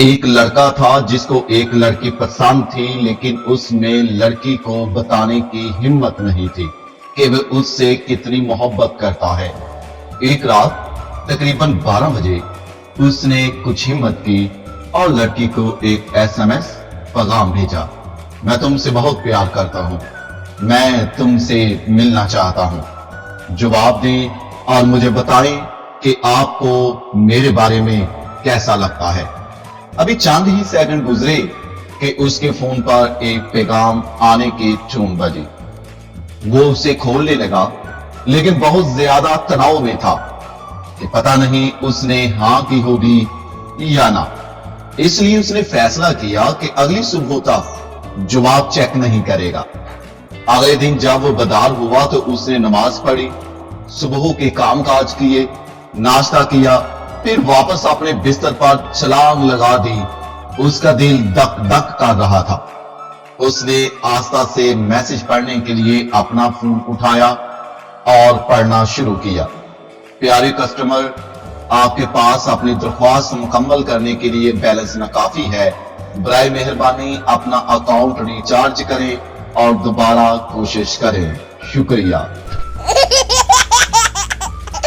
ایک لڑکا تھا جس کو ایک لڑکی پسند تھی، لیکن اس میں لڑکی کو بتانے کی ہمت نہیں تھی کہ وہ اس سے کتنی محبت کرتا ہے۔ ایک رات تقریباً 12 بجے اس نے کچھ ہمت کی اور لڑکی کو ایک SMS پیغام بھیجا: میں تم سے بہت پیار کرتا ہوں، میں تم سے ملنا چاہتا ہوں، جواب دیں اور مجھے بتائیں کہ آپ کو میرے بارے میں کیسا لگتا ہے۔ ابھی چند ہی سیکنڈ گزرے کہ اس کے فون پر ایک پیغام آنے کی چون بجی۔ وہ اسے کھولنے لگا، لیکن بہت زیادہ تناؤ میں تھا کہ پتہ نہیں اس نے ہاں کی ہوگی یا نہ۔ اس لیے اس نے فیصلہ کیا کہ اگلی صبح تک جواب چیک نہیں کرے گا۔ اگلے دن جب وہ بیدار ہوا تو اس نے نماز پڑھی، صبح کے کام کاج کیے، ناشتہ کیا، پھر واپس اپنے بستر پر چھلانگ لگا دی۔ اس کا دل دک دک کر رہا تھا۔ اس نے آستہ سے میسج پڑھنے کے لیے اپنا فون اٹھایا اور پڑھنا شروع کیا: پیارے کسٹمر، آپ کے پاس اپنی درخواست مکمل کرنے کے لیے بیلنس ناکافی ہے، برائے مہربانی اپنا اکاؤنٹ ریچارج کریں اور دوبارہ کوشش کریں، شکریہ۔